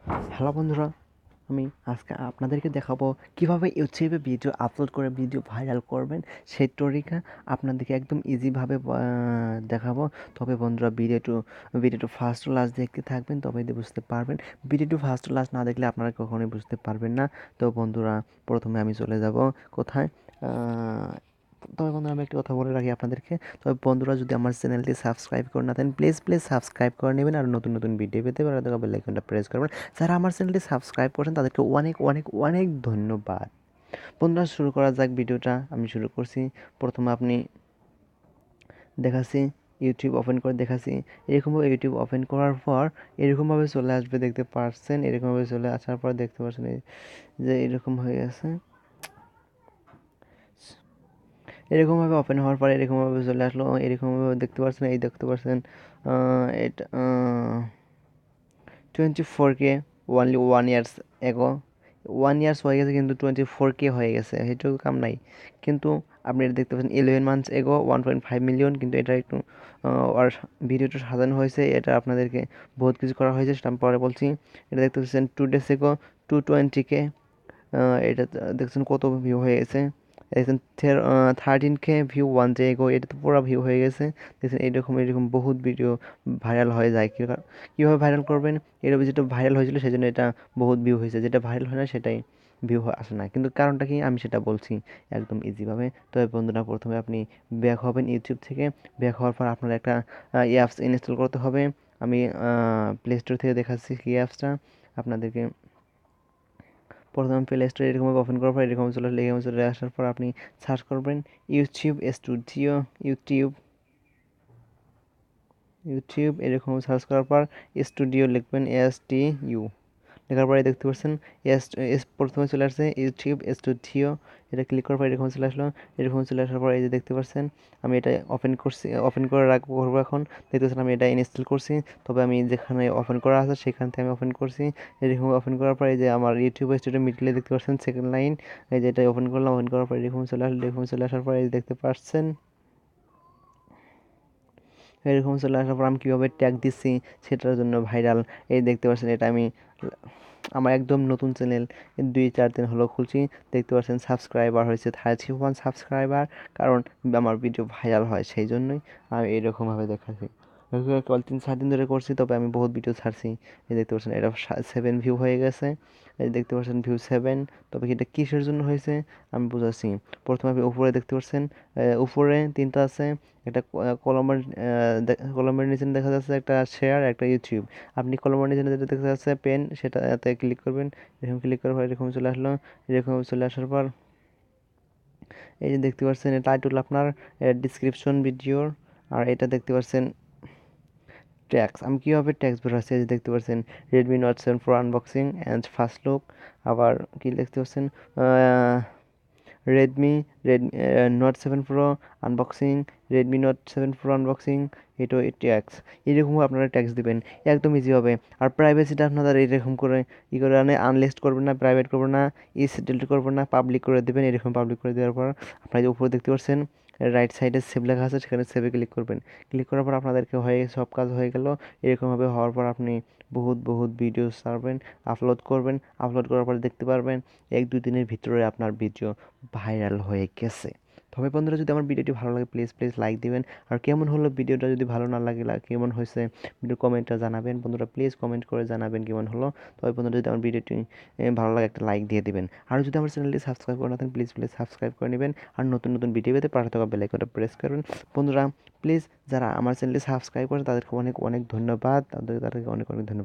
Hello বন্ধুরা, আমি আজকে আপনাদেরকে দেখাবো কিভাবে ইউটিউবে ভিডিও আপলোড করে ভিডিও ভাইরাল করবেন। সেই তরিকা আপনাদেরকে একদম ইজিভাবে দেখাবো। তবে বন্ধুরা ভিডিওটি ফার্স্ট টু লাস্ট দেখতে থাকবেন, তবেই বুঝতে পারবেন। ভিডিওটি ফার্স্ট টু লাস্ট না দেখলে আপনারা কখনোই বুঝতে পারবেন না। তো বন্ধুরা, প্রথমে আমি চলে যাব কোথায়। তবে বন্ধুরা, আমি একটা কথা বলে রাখি আপনাদেরকে। তবে বন্ধুরা, যদি আমার চ্যানেলটি সাবস্ক্রাইব করে না থাকেন, প্লিজ সাবস্ক্রাইব করে নেবেন। আর নতুন নতুন ভিডিও পেতে বেল আইকনটা প্রেস করবেন। যারা আমার চ্যানেলটি সাবস্ক্রাইব করেছেন তাদেরকে অনেক অনেক অনেক ধন্যবাদ। বন্ধুরা, শুরু করা যাক ভিডিওটা। আমি শুরু করছি। প্রথমে আপনি দেখাচ্ছি, ইউটিউব ওপেন করে দেখাচ্ছি। এরকমভাবে ইউটিউব ওপেন করার পর এরকমভাবে চলে আসবে, দেখতে পাচ্ছেন। এরকমভাবে চলে আসার পর দেখতে পাচ্ছেন যে এরকম হয়ে গেছে। এরকমভাবে ওপেন হওয়ার পরে এরকমভাবে চলে আসলো। এরকমভাবে দেখতে পাচ্ছেন, এই দেখতে পাচ্ছেন এটা 24K only 1 years ago. 1 years হয়ে গেছে, কিন্তু 24K হয়ে গেছে, সেটাও কাম নাই। কিন্তু আপনি এটা দেখতে পাচ্ছেন 11 মান্থস এগো 1.5 মিলিয়ন। কিন্তু এটা একটু আর ভিডিওটা সাজানো হয়েছে, এটা আপনাদেরকে বহুত কিছু করা হয়েছে, সেটা আমি পরে বলছি। এটা দেখতে পাচ্ছেন 2 ডেজ এগো 220K। এটা দেখছেন কত ভিউ হয়ে গেছে। দেখছেন 13K ভিউ 1 ডে এগো, এটা তো পুরো ভিউ হয়ে গেছে। দেখছেন এরকম বহুত ভিডিও ভাইরাল হয়ে যায়। কীভাবে ভাইরাল করবেন? এরকম যেটা ভাইরাল হয়েছিল সেজন্য এটা বহুত ভিউ হয়েছে, যেটা ভাইরাল হয় না সেটাই ভিউ আসে না। কিন্তু কারণটা কি আমি সেটা বলছি একদম ইজিভাবে। তবে বন্ধুরা, প্রথমে আপনি ব্যাক হবেন ইউটিউব থেকে। ব্যাক হওয়ার পর আপনার একটা অ্যাপস ইনস্টল করতে হবে। আমি প্লে স্টোর থেকে দেখাচ্ছি কি অ্যাপসটা আপনাদেরকে। প্রথমে প্লে স্টোরে এরকমভাবে ওপেন করার পর এরকম চলে আসার পর আপনি সার্চ করবেন ইউটিউব স্টুডিও। ইউটিউব ইউটিউব এরকম সার্চ করার পর স্টুডিও লিখবেন, STU লেখার পরে দেখতে পাচ্ছেন প্রথমে চলে আসছে ইউটিউব স্টুডিও। এটা ক্লিক করার পর এরকম চলে আসলো। এরকম চলে আসার পর এই যে দেখতে পাচ্ছেন আমি এটা ওপেন করে করবো এখন। দেখতে পাচ্ছেন আমি এটা ইনস্টল করছি। তবে আমি যেখানে ওপেন করা আছে সেখান থেকে আমি ওপেন করছি। এরকম ওপেন করার পর এই যে আমার ইউটিউব স্টুডিও মিডলে দেখতে পাচ্ছেন সেকেন্ড লাইন, এই যে এটা ওপেন করলাম। ওপেন করার পর এরকম চলে আসলো। এরকম চলে আসার পর এই যে দেখতে পাচ্ছেন এরকম চলে আসার পর আমি কীভাবে ট্যাগ দিচ্ছি সেটার জন্য ভাইরাল। এই দেখতে পাচ্ছেন এটা আমি আমার একদম নতুন চ্যানেল 2-4 দিন হলো খুলছি। দেখতে পাচ্ছেন সাবস্ক্রাইবার হয়েছে 31 সাবস্ক্রাইবার। কারণ আমার ভিডিও ভাইরাল হয়, সেই জন্যই আমি এইরকমভাবে দেখাচ্ছি। কল 3-4 দিন ধরে করছি, তবে আমি বহুত ভিডিও ছাড়ছি। এই দেখতে পাচ্ছেন এটা 7 ভিউ হয়ে গেছে। এই দেখতে পাচ্ছেন ভিউ 7। তবে এটা কিসের জন্য হয়েছে আমি বুঝাচ্ছি। প্রথমে আপনি উপরে দেখতে পাচ্ছেন, উপরে 3টা আছে। একটা কলমের নিচে দেখা যাচ্ছে একটা শেয়ার, একটা ইউটিউব। আপনি কলমের নিচে যেটা দেখা যাচ্ছে পেন, সেটাতে ক্লিক করবেন। এরকম ক্লিক করার পর এরকম চলে আসলো। এরকম চলে আসার পর এই যে দেখতে পাচ্ছেন টাইটেল আপনার ডিসক্রিপশন ভিডিওর। আর এটা দেখতে পাচ্ছেন ট্যাক্স। আমি কীভাবে ট্যাক্স বেরোচ্ছে যে দেখতে পাচ্ছেন Redmi note 7 pro unboxing and first look. আবার কি দেখতে পাচ্ছেন Redmi note 7 pro unboxing, Redmi note 7 pro unboxing, এটা ট্যাক্স। এরকম আপনারা ট্যাক্স দিবেন একদম ইজিভাবে। আর প্রাইভেসিটা আপনারা এরকম করে করে আনলিস্ট করবেন না, প্রাইভেট করবেন না, ডিলিট করবেন না, পাবলিক করে দেবেন। এরকম পাবলিক করে দেওয়ার পর আপনারা যে উপরে দেখতে পাচ্ছেন রাইট সাইডে সেভ লেখা আছে, সেখানে সেভে ক্লিক করবেন। ক্লিক করার পর আপনাদেরকে সব কাজ হয়ে গেল। এরকমভাবে হওয়ার পর আপনি বহুত ভিডিও ছাড়বেন, আপলোড করবেন। আপলোড করার পর দেখতে পারবেন 1-2 দিনের ভিতরে আপনার ভিডিও ভাইরাল হয়ে গেছে। তবে বন্ধুরা, যদি আমার ভিডিওটি ভালো লাগে প্লিজ লাইক দিবেন। আর কেমন হলো ভিডিওটা, যদি ভালো না লাগে কেমন হয়েছে ভিডিও কমেন্টটা জানাবেন। বন্ধুরা, প্লিজ কমেন্ট করে জানাবেন কেমন হলো। তবে বন্ধুরা, যদি আমার ভিডিওটি ভালো লাগে একটা লাইক দিয়ে দিবেন। আর যদি আমার চ্যানেলটি সাবস্ক্রাইব করে না থাকেন প্লিজ সাবস্ক্রাইব করে নেবেন। আর নতুন নতুন ভিডিও পেতে পাশে থাকা বেল আইকনটা প্রেস করবেন। বন্ধুরা, প্লিজ যারা আমার চ্যানেলটি সাবস্ক্রাইব করেন তাদেরকে অনেক অনেক ধন্যবাদ। তাদেরকে অনেক অনেক ধন্যবাদ।